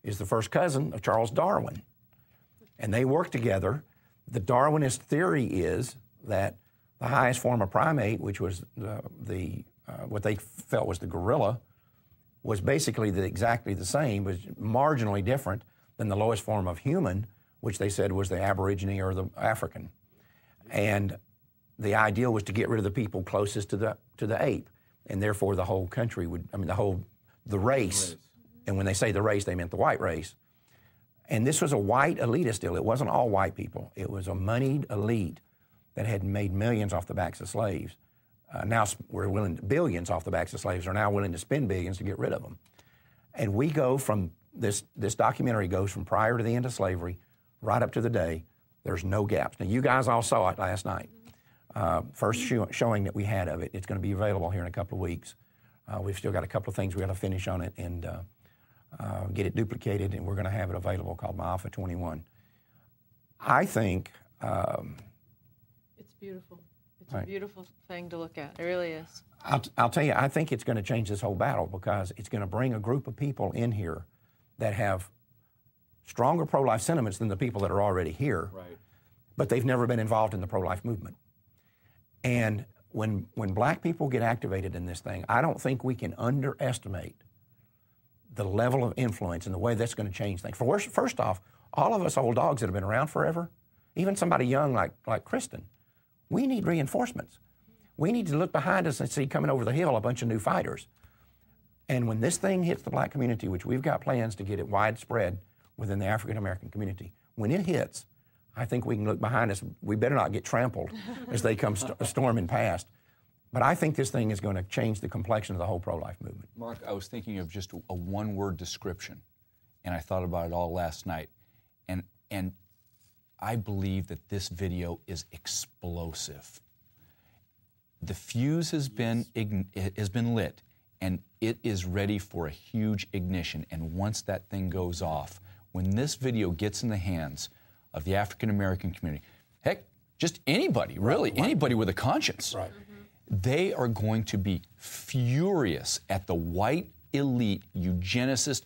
is the first cousin of Charles Darwin. And they work together. The Darwinist theory is that the highest form of primate, which was what they felt was the gorilla, was basically exactly the same, was marginally different than the lowest form of human, which they said was the Aborigine or the African. And the ideal was to get rid of the people closest to the ape, and therefore the whole country would, the race. And when they say the race, they meant the white race. And this was a white elitist deal. It wasn't all white people. It was a moneyed elite that had made millions off the backs of slaves. Now we're billions off the backs of slaves are now willing to spend billions to get rid of them. And we go from, this documentary goes from prior to the end of slavery right up to the day. There's no gaps. Now, you guys all saw it last night. First showing that we had of it. It's going to be available here in a couple of weeks. We've still got a couple of things we got to finish on it and get it duplicated, and we're going to have it available, called Maafa21. I think... it's beautiful. It's a beautiful thing to look at. It really is. I'll tell you, I think it's going to change this whole battle, because it's going to bring a group of people in here that have stronger pro-life sentiments than the people that are already here, right, but they've never been involved in the pro-life movement. And when black people get activated in this thing, I don't think we can underestimate the level of influence and the way that's going to change things. First off, all of us old dogs that have been around forever, even somebody young like Kristen, we need reinforcements. We need to look behind us and see coming over the hill a bunch of new fighters. And when this thing hits the black community, which we've got plans to get it widespread within the African-American community, when it hits, I think we can look behind us. We better not get trampled as they come storming past. But I think this thing is going to change the complexion of the whole pro-life movement. Mark, I was thinking of just a one-word description, and I thought about it all last night. And I believe that this video is explosive. The fuse has been lit, and it is ready for a huge ignition. And once that thing goes off, when this video gets in the hands of the African-American community, heck, just anybody, really, anybody with a conscience, right, they are going to be furious at the white elite, eugenicist,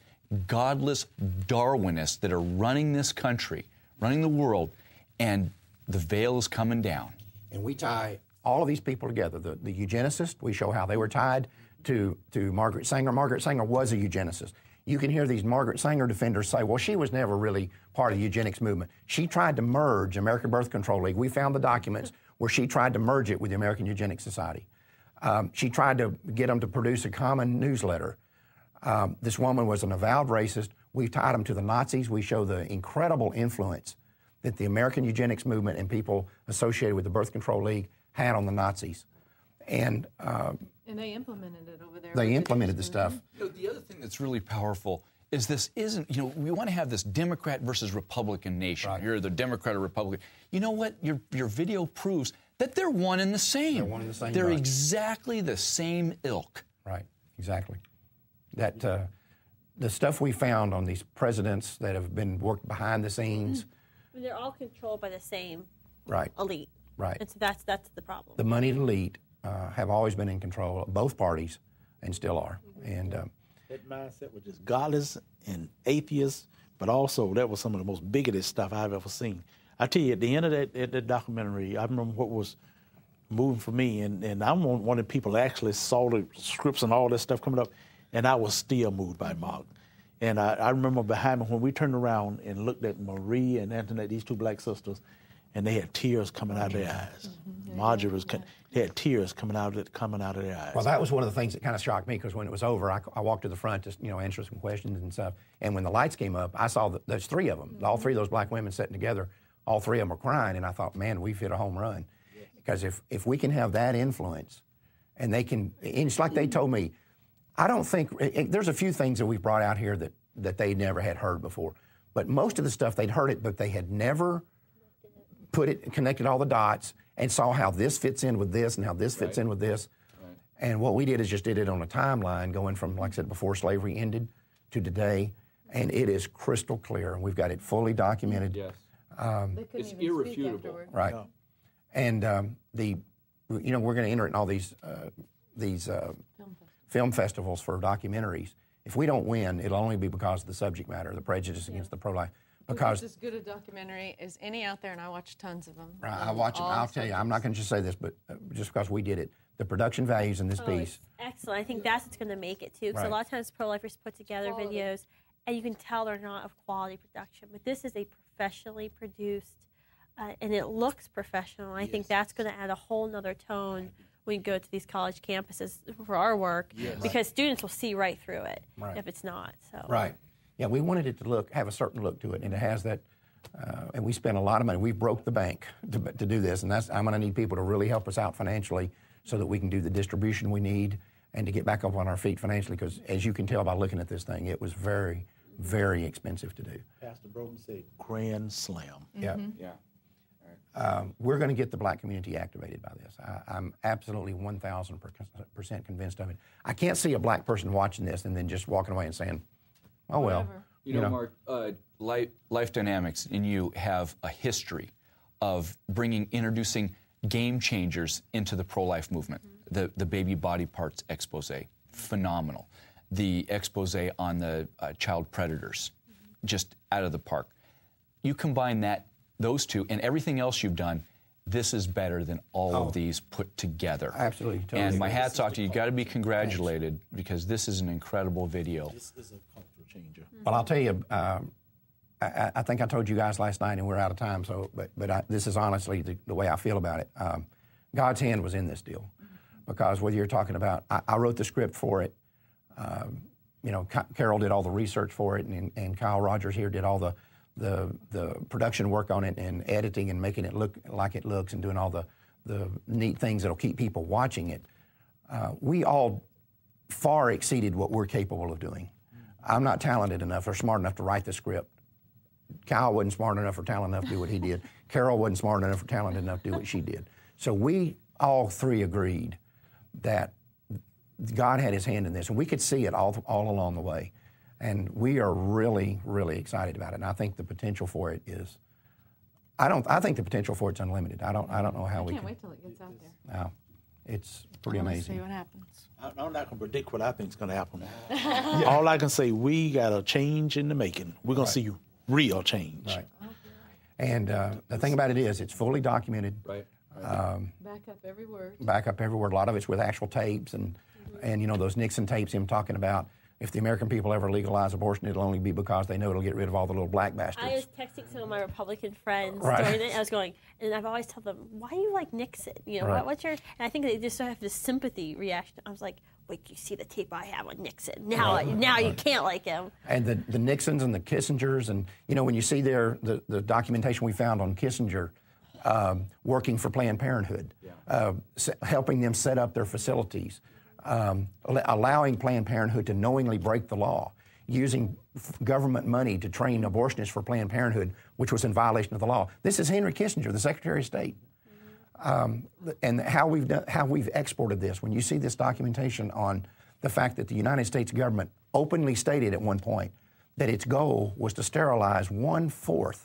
godless Darwinists that are running this country, running the world, and the veil is coming down. And we tie all of these people together. The eugenicists, we show how they were tied to Margaret Sanger. Margaret Sanger was a eugenicist. You can hear these Margaret Sanger defenders say, well, she was never really part of the eugenics movement. She tried to merge American Birth Control League. We found the documents where she tried to merge it with the American Eugenics Society. She tried to get them to produce a common newsletter. This woman was an avowed racist. We tied them to the Nazis. We show the incredible influence that the American eugenics movement and people associated with the Birth Control League had on the Nazis. And they implemented it over there. They implemented the stuff. You know, the other thing that's really powerful is this isn't, you know, we want to have this Democrat versus Republican nation. Right. You're the Democrat or Republican. You know what? Your video proves that they're one and the same. They're one and the same. They're exactly the same ilk. Right, exactly. That the stuff we found on these presidents that have been worked behind the scenes. They're all controlled by the same Right. elite. That's the problem. The moneyed elite have always been in control of both parties and still are. And that mindset was just godless and atheist, but also that was some of the most bigoted stuff I've ever seen. I tell you, at the end of that documentary, I remember what was moving for me, and I'm one of the people that actually saw the scripts and all that stuff coming up, and I was still moved by Mark. And I remember behind me when we turned around and looked at Marie and Antoinette, these two black sisters, and they had tears coming out of their eyes. Marjorie they had tears coming out of their eyes. Well, that was one of the things that kind of shocked me, because when it was over, I walked to the front to answer some questions and stuff. And when the lights came up, I saw that there's three of them. All three of those black women sitting together, all three of them were crying, and I thought, man, we've hit a home run. Because if we can have that influence, and they can, and it's like they told me, I don't think, there's a few things that we've brought out here that they never had heard before. But most of the stuff, they'd heard it, but they had never connected all the dots and saw how this fits in with this and how this fits in with this. Right. And what we did is just did it on a timeline going from, like I said, before slavery ended to today. And it is crystal clear. And we've got it fully documented. Yes. It's irrefutable. Right. Yeah. And we're going to enter it in all these film festivals for documentaries. If we don't win, it'll only be because of the subject matter, the prejudice against the pro-life. Because it's as good a documentary as any out there, and I watch tons of them. Right, I watch them. I'll tell you, I'm not going to just say this, but just because we did it, the production values in this piece. Excellent. I think that's what's going to make it, too. Because a lot of times pro-lifers put together videos, and you can tell they're not of quality production. But this is a professionally produced, and it looks professional. I think that's going to add a whole nother tone when you go to these college campuses for our work, because students will see right through it if it's not. So. Right. Yeah, we wanted it to have a certain look to it, and it has that. And we spent a lot of money. We broke the bank to do this, and I'm going to need people to really help us out financially so that we can do the distribution we need and to get back up on our feet financially. Because as you can tell by looking at this thing, it was very, very expensive to do. Pastor Brogan said, "Grand slam." Yeah. We're going to get the black community activated by this. I'm absolutely 1,000% convinced of it. I can't see a black person watching this and then just walking away and saying, "Oh well." You know, Mark, Life Dynamics and you have a history of introducing game changers into the pro-life movement. The baby body parts expose, phenomenal. The expose on the child predators, just out of the park. You combine those two, and everything else you've done, this is better than all of these put together. Absolutely. Totally. And my hat's off to you. You've got to be congratulated because this is an incredible video. This is a cultural changer. Well, I'll tell you, I think I told you guys last night, and we're out of time. So, but this is honestly the way I feel about it. God's hand was in this deal, because whether you're talking about, I wrote the script for it. Carol did all the research for it, and Kyle Rogers here did all the production work on it and editing and making it look like it looks and doing all the neat things that'll keep people watching it. We all far exceeded what we're capable of doing. I'm not talented enough or smart enough to write the script. Kyle wasn't smart enough or talented enough to do what he did. Carol wasn't smart enough or talented enough to do what she did. So we all three agreed that God had his hand in this, and we could see it all along the way. And we are really, really excited about it. And I think the potential for it is, I think the potential for it's unlimited. I don't know how we can. I can't wait till it gets out there. No, it's pretty amazing. See what happens. I'm not going to predict what I think is going to happen. All I can say, we got a change in the making. We're going to see real change. Right. And the thing about it is, it's fully documented. Right. Back up every word. Back up every word. A lot of it's with actual tapes and those Nixon tapes, him talking about, if the American people ever legalize abortion, it'll only be because they know it'll get rid of all the little black bastards. I was texting some of my Republican friends during it. I was going, and I've always told them, why do you like Nixon? What's your? And I think they just have this sympathy reaction. I was like, wait, you see the tape I have on Nixon. Now you can't like him. And the Nixons and the Kissingers, and when you see the documentation we found on Kissinger working for Planned Parenthood, helping them set up their facilities, allowing Planned Parenthood to knowingly break the law, using government money to train abortionists for Planned Parenthood, which was in violation of the law. This is Henry Kissinger, the Secretary of State. And how we've exported this. When you see this documentation on the fact that the United States government openly stated at one point that its goal was to sterilize 1/4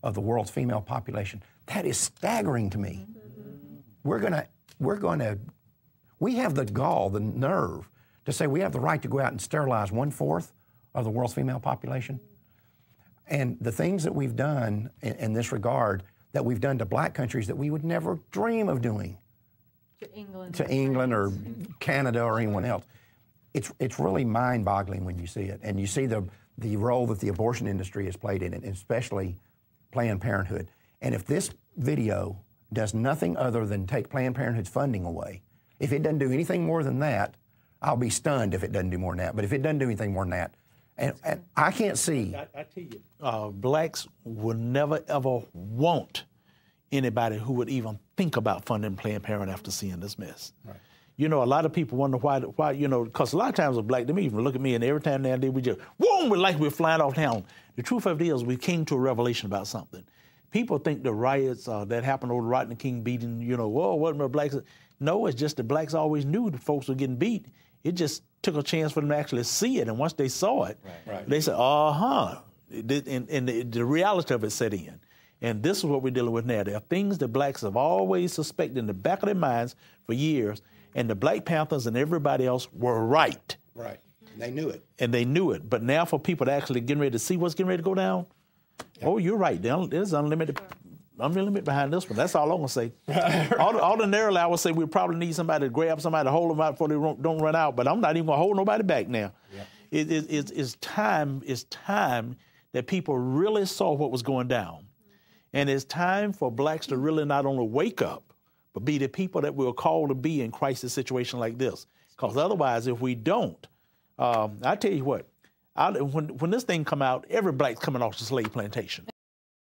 of the world's female population, that is staggering to me. We have the gall, the nerve, to say we have the right to go out and sterilize 1/4 of the world's female population. And the things that we've done in this regard, that we've done to black countries that we would never dream of doing. To England or Canada or anyone else. It's really mind-boggling when you see it. And you see the role that the abortion industry has played in it, especially Planned Parenthood. And if this video does nothing other than take Planned Parenthood's funding away, if it doesn't do anything more than that, I'll be stunned if it doesn't do more than that. But if it doesn't do anything more than that, and I can't see. I tell you, blacks will never, ever want anybody who would even think about funding Planned Parenthood after seeing this mess. Right. A lot of people wonder why, because a lot of times with black, they even look at me, and every time they we just, boom, we're flying off town. The truth of it is, we came to a revelation about something. People think the riots that happened over the Rodney King beating, what the blacks. No, it's just the blacks always knew the folks were getting beat. It just took a chance for them to actually see it. And once they saw it, they said, and the reality of it set in. And this is what we're dealing with now. There are things that blacks have always suspected in the back of their minds for years, and the Black Panthers and everybody else were right. Right. They knew it. And they knew it. But now for people to actually getting ready to see what's getting ready to go down, oh, you're right. There's unlimited behind this one. That's all I'm going to say. Ordinarily, I would say we probably need somebody to grab somebody to hold them out before they don't run out. But I'm not even going to hold nobody back now. Yeah. It's time that people really saw what was going down. And it's time for blacks to really not only wake up, but be the people that we're called to be in crisis situation like this. Because otherwise, if we don't, I tell you what, when this thing come out, every black's coming off the slave plantation.